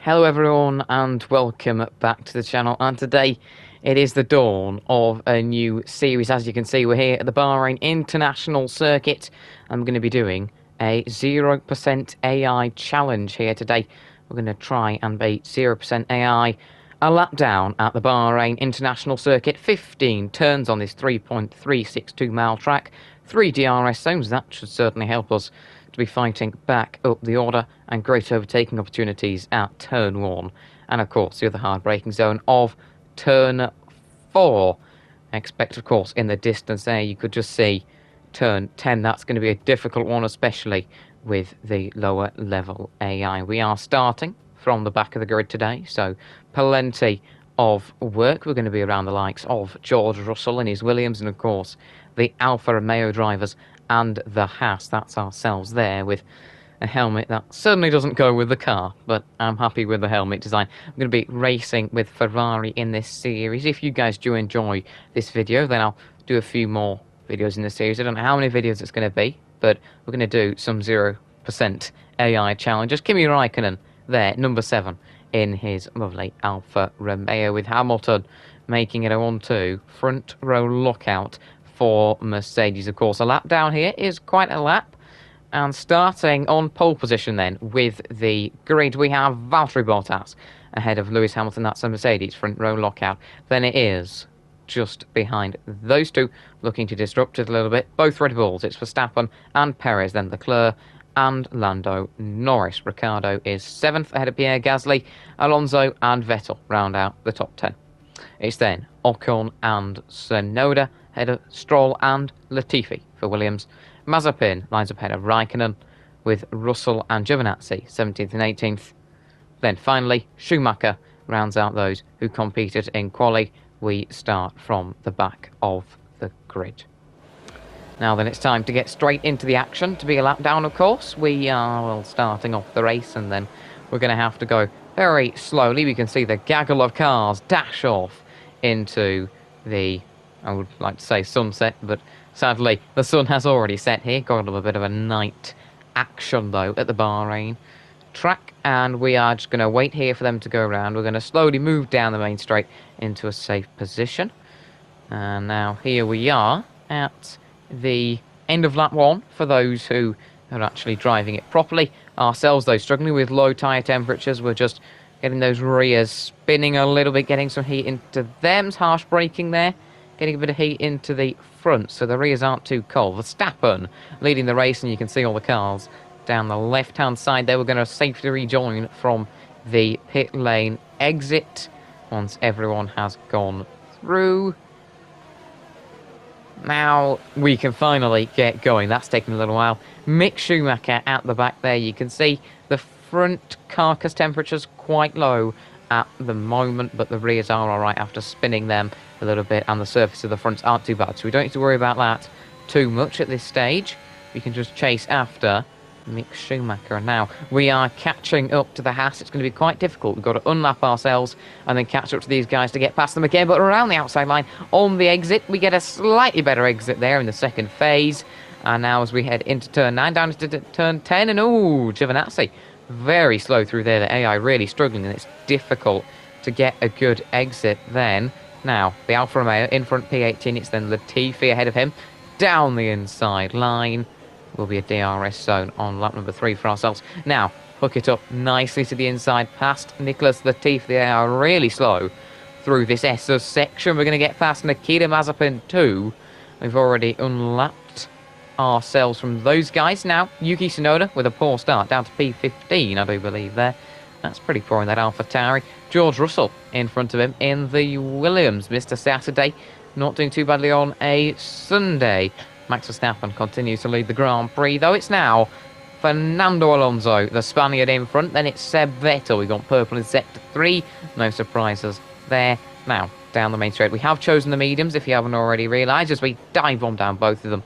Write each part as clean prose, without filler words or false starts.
Hello everyone and welcome back to the channel, and today it is the dawn of a new series. As you can see, we're here at the Bahrain International Circuit. I'm going to be doing a 0% AI challenge here today. We're going to try and beat 0% AI a lap down at the Bahrain International Circuit. 15 turns on this 3.362 mile track, 3 DRS zones. That should certainly help us to be fighting back up the order, and great overtaking opportunities at turn 1, and of course the other hard braking zone of turn 4. Expect, of course, in the distance there you could just see turn 10. That's going to be a difficult one, especially with the lower level AI. We are starting from the back of the grid today, so plenty of work. We're going to be around the likes of George Russell in his Williams, and of course the Alfa Romeo drivers and the Haas. That's ourselves there with a helmet that certainly doesn't go with the car, but I'm happy with the helmet design. I'm going to be racing with Ferrari in this series. If you guys do enjoy this video, then I'll do a few more videos in this series. I don't know how many videos it's going to be, but we're going to do some 0% AI challenges. Kimi Raikkonen there, number 7 in his lovely Alfa Romeo, with Hamilton making it a 1-2 front row lockout for Mercedes. Of course, a lap down here is quite a lap. And starting on pole position then with the grid, we have Valtteri Bottas ahead of Lewis Hamilton. That's a Mercedes front row lockout. Then it is just behind those two, looking to disrupt it a little bit. Both Red Bulls. It's Verstappen and Perez, then Leclerc and Lando Norris. Ricciardo is 7th ahead of Pierre Gasly. Alonso and Vettel round out the top 10. It's then Ocon and Tsunoda ahead of Stroll and Latifi for Williams. Mazepin lines up ahead of Raikkonen, with Russell and Giovinazzi 17th and 18th. Then finally, Schumacher rounds out those who competed in quali. We start from the back of the grid. Now then, it's time to get straight into the action. To be a lap down, of course, we are starting off the race, and then we're going to have to go very slowly. We can see the gaggle of cars dash off into the, I would like to say sunset, but sadly the sun has already set here. Got a little bit of a night action though at the Bahrain track, and we are just going to wait here for them to go around. We're going to slowly move down the main straight into a safe position, and now here we are at the end of lap 1 for those who are actually driving it properly. Ourselves though, struggling with low tyre temperatures. We're just getting those rears spinning a little bit, getting some heat into them. Harsh braking there, getting a bit of heat into the front, so the rears aren't too cold. Verstappen leading the race, and you can see all the cars down the left-hand side there. We're going to safely rejoin from the pit lane exit once everyone has gone through. Now we can finally get going. That's taken a little while. Mick Schumacher at the back there. You can see the front carcass temperature's quite low at the moment, but the rears are alright after spinning them a little bit, and the surface of the fronts aren't too bad, so we don't need to worry about that too much at this stage. We can just chase after Mick Schumacher. Now we are catching up to the Haas. It's going to be quite difficult. We've got to unlap ourselves and then catch up to these guys to get past them again, but around the outside line on the exit. We get a slightly better exit there in the second phase, and now as we head into turn 9 down into turn 10, and Giovinazzi very slow through there. The AI really struggling, and it's difficult to get a good exit then. Now the Alfa Romeo in front, P18. It's then Latifi ahead of him down the inside line. Will be a DRS zone on lap number 3 for ourselves. Now hook it up nicely to the inside past Nicholas Latifi. They are really slow through this SS section. We're going to get past Nikita Mazepin too. We've already unlapped ourselves from those guys. Now Yuki Tsunoda with a poor start, down to P15 I do believe there. That's pretty poor in that AlphaTauri. George Russell in front of him in the Williams. Mr. Saturday not doing too badly on a Sunday. Max Verstappen continues to lead the Grand Prix, though. It's now Fernando Alonso, the Spaniard, in front. Then it's Seb Vettel. We've got purple in sector 3. No surprises there. Now, down the main straight. We have chosen the mediums, if you haven't already realised, as we dive bomb down both of them.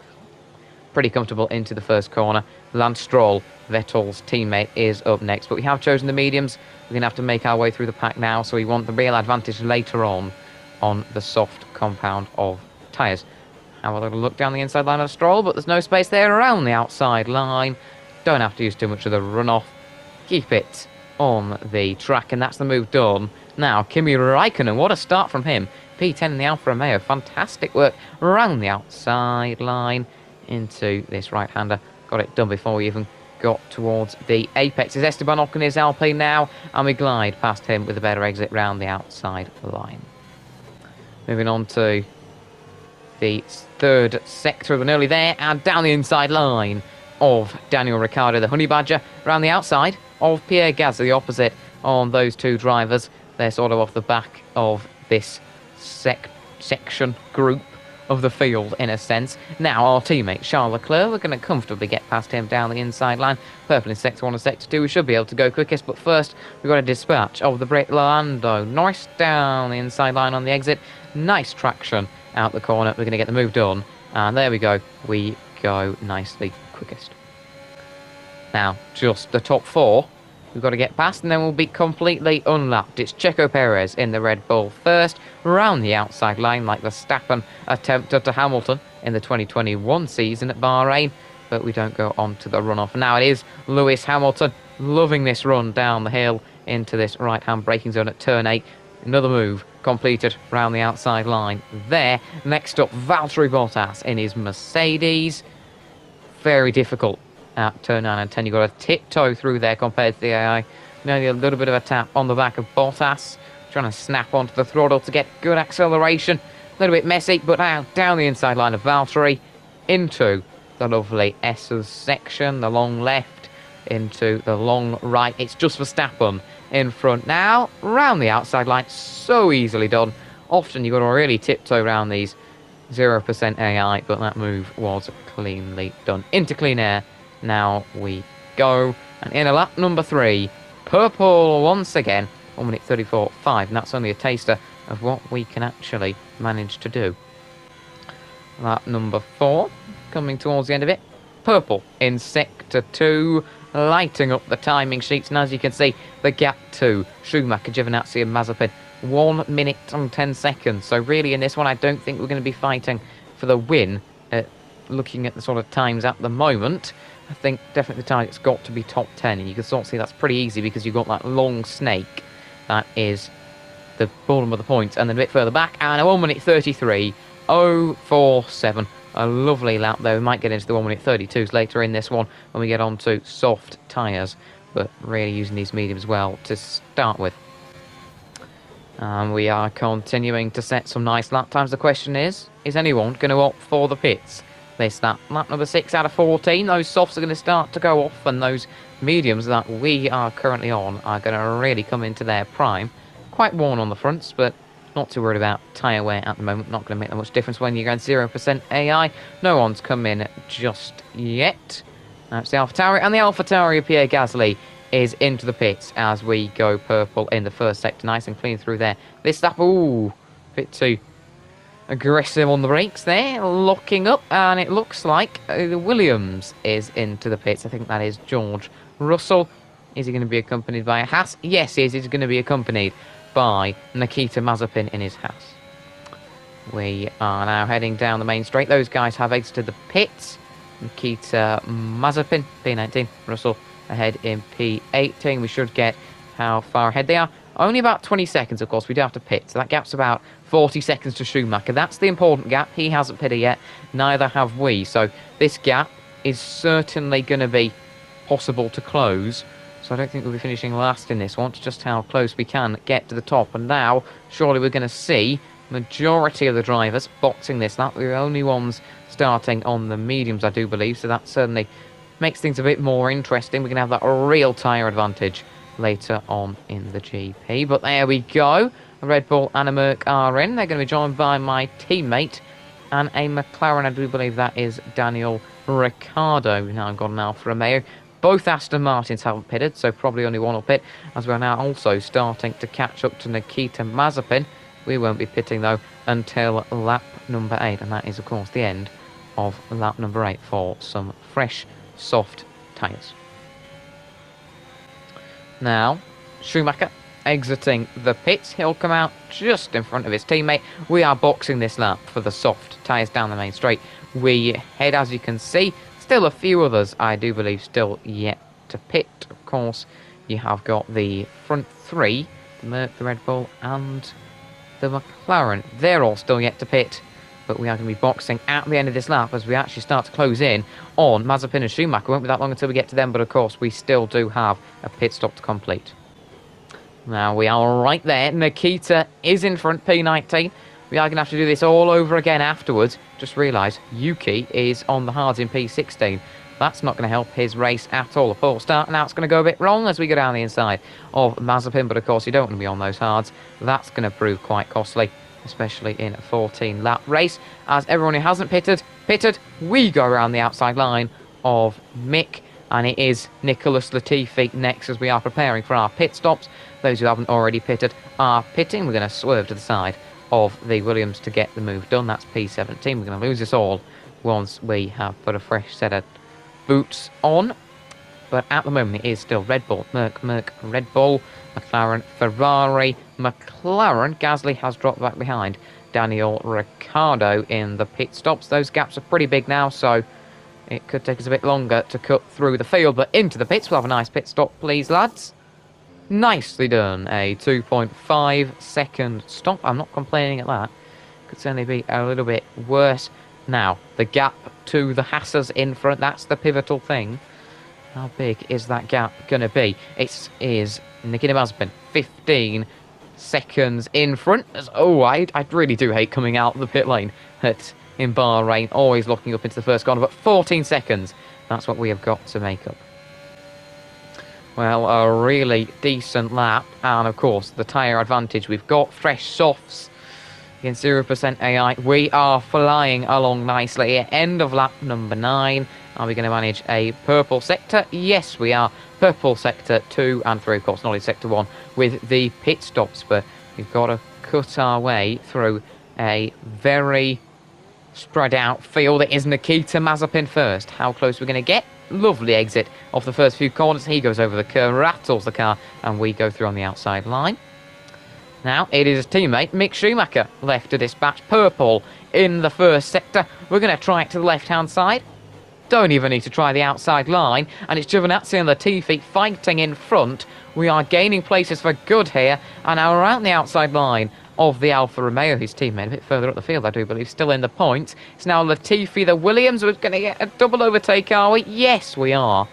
Pretty comfortable into the first corner. Lance Stroll, Vettel's teammate, is up next. But we have chosen the mediums. We're going to have to make our way through the pack now, so we want the real advantage later on the soft compound of tyres. Have a little look down the inside line of Stroll, but there's no space there around the outside line. Don't have to use too much of the runoff. Keep it on the track, and that's the move done. Now, Kimi Raikkonen, what a start from him. P10 in the Alfa Romeo, fantastic work around the outside line into this right-hander. Got it done before we even got towards the apex. Is Esteban Ocon his Alpine now, and we glide past him with a better exit round the outside line. Moving on to the third sector, we're nearly there, and down the inside line of Daniel Ricciardo, the Honey Badger, around the outside of Pierre Gasly, the opposite on those two drivers. They're sort of off the back of this section group of the field, in a sense. Now our teammate Charles Leclerc, we're going to comfortably get past him down the inside line. Purple in sector 1 and sector 2, we should be able to go quickest, but first we've got a dispatch of the Brit Lando. Nice down the inside line on the exit, nice traction out the corner. We're going to get the move done, and there we go, we go nicely quickest. Now just the top 4 we've got to get past, and then we'll be completely unlapped. It's Checo Perez in the Red Bull first, round the outside line like the Verstappen attempted to Hamilton in the 2021 season at Bahrain, but we don't go on to the runoff. Now it is Lewis Hamilton, loving this run down the hill into this right-hand braking zone at turn 8. Another move completed round the outside line there. Next up, Valtteri Bottas in his Mercedes. Very difficult at turn 9 and 10. You've got to tiptoe through there compared to the AI. Nearly a little bit of a tap on the back of Bottas, trying to snap onto the throttle to get good acceleration. A little bit messy, but now down the inside line of Valtteri into the lovely S's section, the long left into the long right. It's just Verstappen in front now, round the outside line, so easily done. Often you've got to really tiptoe around these 0% AI, but that move was cleanly done. Into clean air, now we go. And in a lap number 3, purple once again, 1 minute 34.5, and that's only a taster of what we can actually manage to do. Lap number 4, coming towards the end of it, purple in sector 2, lighting up the timing sheets, and as you can see, the gap to Schumacher, Giovinazzi and Mazepin, 1 minute and 10 seconds. So really in this one, I don't think we're going to be fighting for the win. Looking at the sort of times at the moment, I think definitely the target's got to be top 10, and you can sort of see that's pretty easy because you've got that long snake that is the bottom of the points, and then a bit further back, and a 1 minute 33.047. A lovely lap there. We might get into the 1 minute 32s later in this one when we get on to soft tyres, but really using these mediums well to start with. We are continuing to set some nice lap times. The question is anyone going to opt for the pits this lap? Lap number 6 out of 14. Those softs are going to start to go off, and those mediums that we are currently on are going to really come into their prime. Quite worn on the fronts, but not too worried about tyre wear at the moment. Not going to make that much difference when you're going 0% AI. No one's come in just yet. That's the AlphaTauri, and the AlphaTauri of Pierre Gasly is into the pits as we go purple in the first sector. Nice and clean through there. This lap, ooh, a bit too aggressive on the brakes there. Locking up, and it looks like Williams is into the pits. I think that is George Russell. Is he going to be accompanied by a Haas? Yes, he is. He's going to be accompanied by Nikita Mazepin in his Haas. We are now heading down the main straight. Those guys have exited the pits. Nikita Mazepin, P19, Russell ahead in P18. We should get how far ahead they are. Only about 20 seconds, of course. We do have to pit, so that gap's about 40 seconds to Schumacher. That's the important gap. He hasn't pitted yet, neither have we. So this gap is certainly going to be possible to close. So I don't think we'll be finishing last in this one. It's just how close we can get to the top. And now, surely we're going to see majority of the drivers boxing this lap. We're the only ones starting on the mediums, I do believe. So that certainly makes things a bit more interesting. We're going to have that real tyre advantage later on in the GP. But there we go. A Red Bull and a Merc are in. They're going to be joined by my teammate and a McLaren. I do believe that is Daniel Ricciardo. We've now got an Alfa Romeo. Both Aston Martins haven't pitted, so probably only one will pit, as we're now also starting to catch up to Nikita Mazepin. We won't be pitting, though, until lap number 8, and that is, of course, the end of lap number 8 for some fresh, soft tyres. Now, Schumacher exiting the pits. He'll come out just in front of his teammate. We are boxing this lap for the soft tyres down the main straight. We head, as you can see, still a few others, I do believe, still yet to pit. Of course, you have got the front three, the Merc, the Red Bull, and the McLaren. They're all still yet to pit, but we are going to be boxing at the end of this lap as we actually start to close in on Mazepin and Schumacher. It won't be that long until we get to them, but of course we still do have a pit stop to complete. Now we are right there. Nikita is in front, P19. We are going to have to do this all over again afterwards. Just realised Yuki is on the hards in P16. That's not going to help his race at all. A poor start. Now it's going to go a bit wrong as we go down the inside of Mazepin, but of course you don't want to be on those hards. That's going to prove quite costly, especially in a 14-lap race. As everyone who hasn't pitted, we go around the outside line of Mick, and it is Nicholas Latifi next as we are preparing for our pit stops. Those who haven't already pitted are pitting. We're going to swerve to the side of the Williams to get the move done. That's P17. We're going to lose this all once we have put a fresh set of boots on. But at the moment it is still Red Bull, Merc, Red Bull, McLaren, Ferrari, McLaren. Gasly has dropped back behind Daniel Ricciardo in the pit stops. Those gaps are pretty big now, so it could take us a bit longer to cut through the field, but into the pits. We'll have a nice pit stop, please, lads. Nicely done. A 2.5 second stop. I'm not complaining at that. Could certainly be a little bit worse. Now, the gap to the Hassers in front, that's the pivotal thing. How big is that gap going to be? It is Nikita Mazepin, 15 seconds in front. Oh, I really do hate coming out of the pit lane in Bahrain, always looking up into the first corner, but 14 seconds, that's what we have got to make up. Well, a really decent lap, and of course, the tyre advantage. We've got fresh softs against 0% AI. We are flying along nicely. End of lap number 9. Are we going to manage a purple sector? Yes, we are. Purple sector 2 and 3, of course, not in sector 1, with the pit stops, but we've got to cut our way through a very spread out field. It is Nikita Mazepin first. How close are we going to get? Lovely exit off the first few corners. He goes over the curve, rattles the car, and we go through on the outside line. Now it is his teammate Mick Schumacher left to dispatch. Purple in the first sector. We're going to try it to the left-hand side. Don't even need to try the outside line. And it's Giovinazzi and Latifi fighting in front. We are gaining places for good here. And now we're out the outside line of the Alfa Romeo, his teammate, a bit further up the field, I do believe, still in the points. It's now Latifi, the Williams. We're going to get a double overtake, are we? Yes, we are.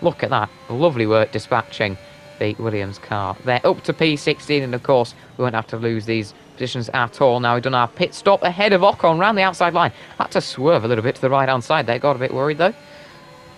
Look at that. Lovely work dispatching the Williams car. They're up to P16, and of course, we won't have to lose these positions at all. Now we've done our pit stop ahead of Ocon round the outside line. Had to swerve a little bit to the right-hand side there. Got a bit worried, though.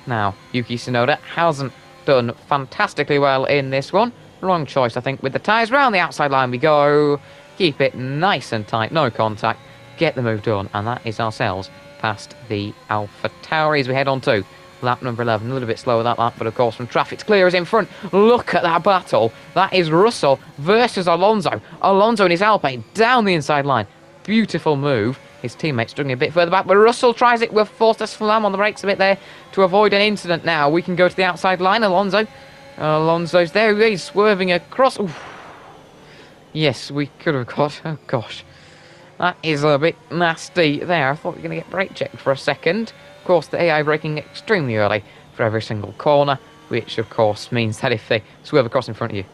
Now, Yuki Tsunoda hasn't done fantastically well in this one. Wrong choice, I think, with the tyres. Round the outside line we go. Keep it nice and tight, no contact, get the move done, and that is ourselves past the Alpha Tauri as we head on to lap number 11. A little bit slower that lap, but of course from traffic's clear is in front. Look at that battle. That is Russell versus Alonso. Alonso and his Alpine down the inside line. Beautiful move. His teammate's struggling a bit further back, but Russell tries it. We're forced to slam on the brakes a bit there to avoid an incident now. We can go to the outside line. Alonso's there. He's swerving across. Oof. Yes, we could have got... Oh, gosh. That is a bit nasty there. I thought we were going to get brake checked for a second. Of course, the AI braking extremely early for every single corner, which, of course, means that if they swerve across in front of you,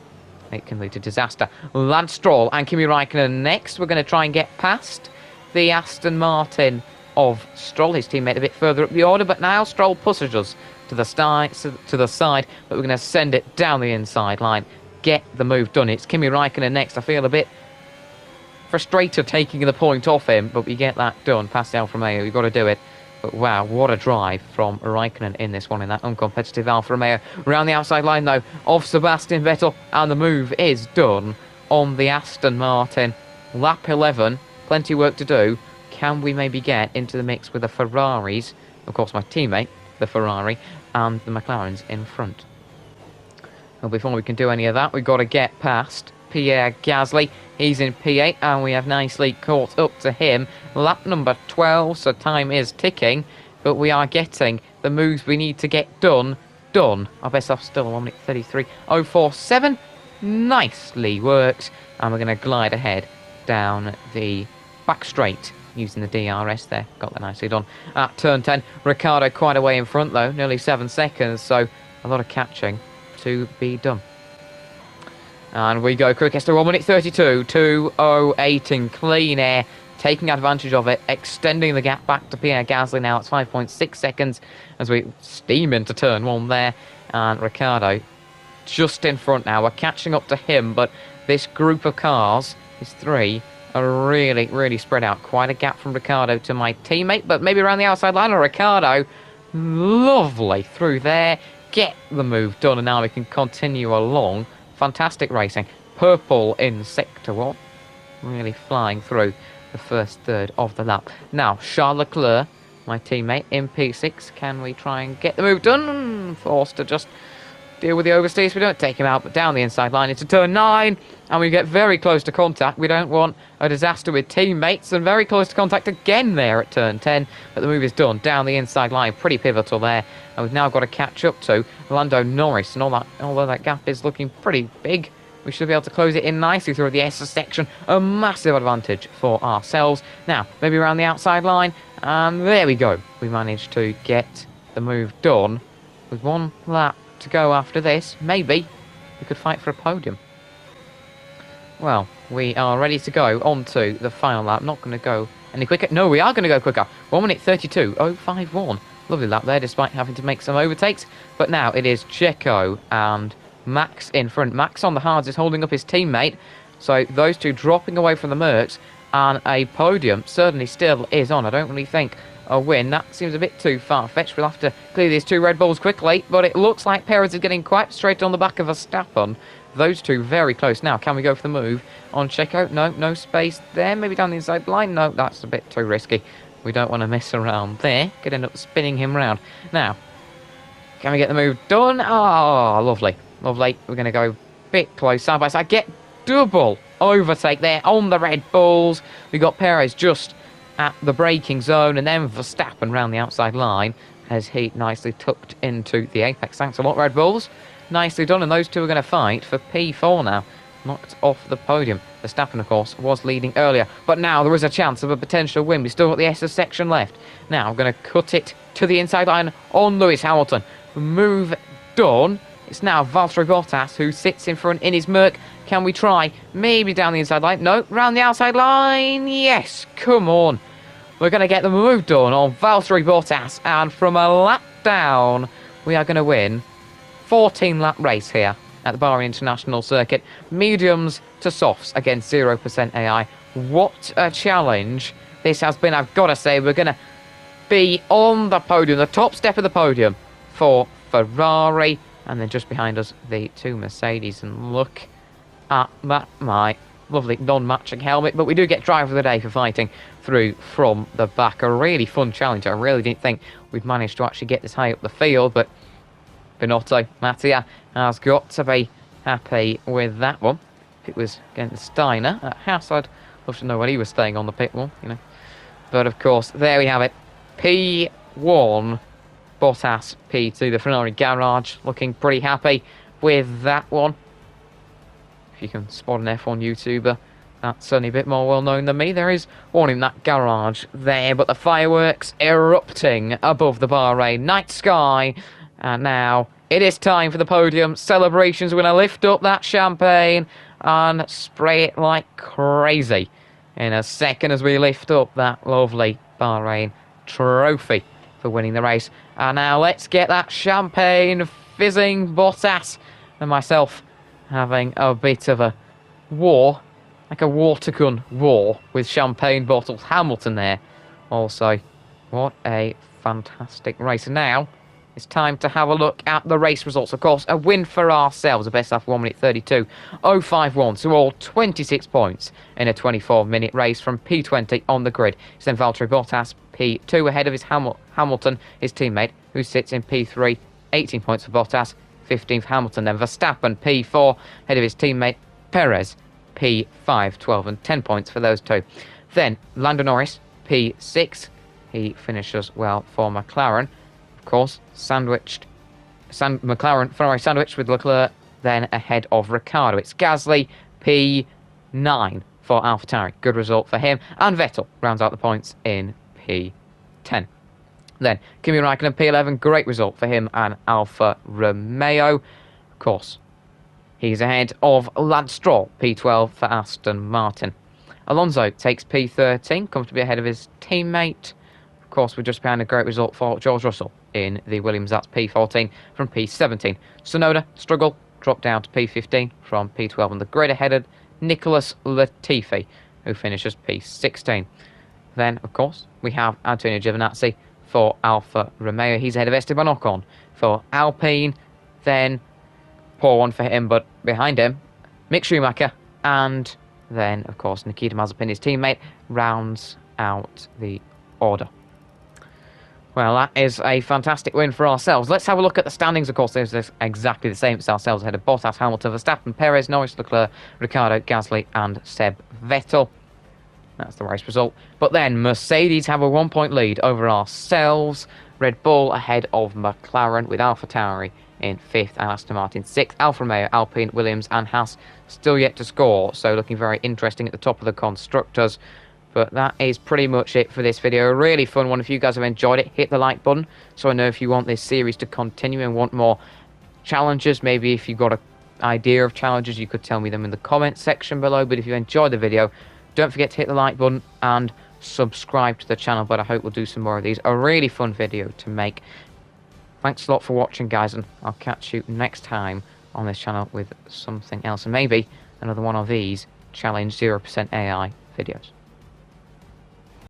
it can lead to disaster. Lance Stroll and Kimi Raikkonen next. We're going to try and get past the Aston Martin of Stroll, his teammate, a bit further up the order, but now Stroll pushes us to the side, but we're going to send it down the inside line. Get the move done. It's Kimi Raikkonen next. I feel a bit frustrated taking the point off him, but we get that done past the Alfa Romeo. We've got to do it. But wow, what a drive from Raikkonen in this one, in that uncompetitive Alfa Romeo. Around the outside line, though, of Sebastian Vettel, and the move is done on the Aston Martin. Lap 11, plenty of work to do. Can we maybe get into the mix with the Ferraris? Of course, my teammate, the Ferrari, and the McLarens in front. Well, before we can do any of that, we've got to get past Pierre Gasly. He's in P8, and we have nicely caught up to him. Lap number 12, so time is ticking, but we are getting the moves we need to get done. Our best off still 1 minute 33.047. Nicely worked, and we're going to glide ahead down the back straight using the DRS there. Got that nicely done. At turn 10, Ricciardo quite a way in front, though, nearly 7 seconds, so a lot of catching to be done. And we go quickest to 1 minute 32, 2:08 in clean air, taking advantage of it, extending the gap back to Pierre Gasly now. It's 5.6 seconds as we steam into turn 1 there. And Ricciardo just in front now. We're catching up to him, but this group of cars, these three, are really, really spread out. Quite a gap from Ricciardo to my teammate, but maybe around the outside line. Or Ricciardo, lovely through there. Get the move done, and now we can continue along. Fantastic racing. Purple in sector 1. Really flying through the first third of the lap. Now, Charles Leclerc, my teammate, in P6. Can we try and get the move done? Forced to just deal with the oversteers. We don't take him out, but down the inside line into turn 9. And we get very close to contact. We don't want a disaster with teammates. And very close to contact again there at turn 10. But the move is done. Down the inside line. Pretty pivotal there. And we've now got to catch up to Lando Norris. And although that gap is looking pretty big, we should be able to close it in nicely through the S section. A massive advantage for ourselves. Now, maybe around the outside line. And there we go. We managed to get the move done. With 1 lap to go after this, maybe we could fight for a podium. Well, we are ready to go on to the final lap. Not going to go any quicker. No, we are going to go quicker. 1 minute 32.051. Lovely lap there, despite having to make some overtakes. But now it is Checo and Max in front. Max on the hards is holding up his teammate. So those two dropping away from the Mercs. And a podium certainly still is on. I don't really think a win. That seems a bit too far-fetched. We'll have to clear these 2 Red Bulls quickly. But it looks like Perez is getting quite straight on the back of Verstappen. Those two very close now. Can we go for the move on Checo? No, no space there. Maybe down the inside line. No, that's a bit too risky. We don't want to mess around there. Could end up spinning him round. Now, can we get the move done? Oh, lovely. Lovely. We're going to go a bit close side by side. Get double overtake there on the Red Bulls. We got Perez just at the braking zone, and then Verstappen round the outside line as he nicely tucked into the apex. Thanks a lot, Red Bulls. Nicely done, and those two are going to fight for P4 now. Knocked off the podium. Verstappen, of course, was leading earlier, but now there is a chance of a potential win. We've still got the S section left. Now I'm going to cut it to the inside line on Lewis Hamilton. Move done. It's now Valtteri Bottas who sits in front in his Merc. Can we try? Maybe down the inside line. No, round the outside line. Yes, come on. We're going to get the move done on Valtteri Bottas. And from a lap down, we are going to win 14-lap race here at the Bahrain International Circuit. Mediums to softs against 0% AI. What a challenge this has been. I've got to say, we're going to be on the podium, the top step of the podium for Ferrari. And then just behind us, the 2 Mercedes. And look at that, my lovely non-matching helmet. But we do get driver of the day for fighting through from the back. A really fun challenge. I really didn't think we'd managed to actually get this high up the field. But Binotto, Mattia has got to be happy with that one. If it was against Steiner at Haas, I'd love to know when he was staying on the pit wall, you know. But of course, there we have it. P1, Bottas, P2, the Ferrari garage, looking pretty happy with that one. If you can spot an F1 YouTuber that's certainly a bit more well known than me, there is one in that garage there, but the fireworks erupting above the Bahrain night sky. And now it is time for the podium celebrations. We're going to lift up that champagne and spray it like crazy in a second as we lift up that lovely Bahrain trophy for winning the race. And now let's get that champagne fizzing. Bottas and myself having a bit of a war, like a water gun war with champagne bottles. Hamilton there also. What a fantastic race. And now it's time to have a look at the race results. Of course, a win for ourselves. A best after 1 minute 32.051. So all 26 points in a 24-minute race from P20 on the grid. It's then Valtteri Bottas, P2, ahead of his Hamilton, his teammate, who sits in P3. 18 points for Bottas, 15th Hamilton. Then Verstappen, P4, ahead of his teammate Perez, P5, 12 and 10 points for those two. Then Lando Norris, P6. He finishes well for McLaren. Of course, McLaren, Ferrari sandwiched with Leclerc, then ahead of Ricciardo. It's Gasly, P9 for AlphaTauri. Good result for him. And Vettel rounds out the points in P10. Then Kimi Raikkonen, P11. Great result for him and Alfa Romeo. of course, he's ahead of Lance Stroll, P12 for Aston Martin. Alonso takes P13, comfortably ahead of his teammate. Of course, we're just behind a great result for George Russell in the Williams. That's P14 from P17. Tsunoda struggle, dropped down to P15 from P12 on the grid, ahead of Nicholas Latifi, who finishes P16. Then, of course, we have Antonio Giovinazzi for Alfa Romeo. He's ahead of Esteban Ocon for Alpine. Then, poor one for him, but behind him, Mick Schumacher. And then, of course, Nikita Mazepin, his teammate, rounds out the order. Well, that is a fantastic win for ourselves. Let's have a look at the standings. Of course, there's exactly the same. It's ourselves ahead of Bottas, Hamilton, Verstappen, Perez, Norris, Leclerc, Ricciardo, Gasly, and Seb Vettel. That's the race result. But then Mercedes have a 1-point lead over ourselves. Red Bull ahead of McLaren with AlphaTauri in 5th and Aston Martin 6th. Alfa Romeo, Alpine, Williams, and Haas still yet to score. So looking very interesting at the top of the constructors. But that is pretty much it for this video. A really fun one. If you guys have enjoyed it, hit the like button so I know if you want this series to continue and want more challenges. Maybe if you've got an idea of challenges, you could tell me them in the comment section below. But if you enjoyed the video, don't forget to hit the like button and subscribe to the channel. But I hope we'll do some more of these. A really fun video to make. Thanks a lot for watching, guys, and I'll catch you next time on this channel with something else. And maybe another one of these Challenge 0% AI videos.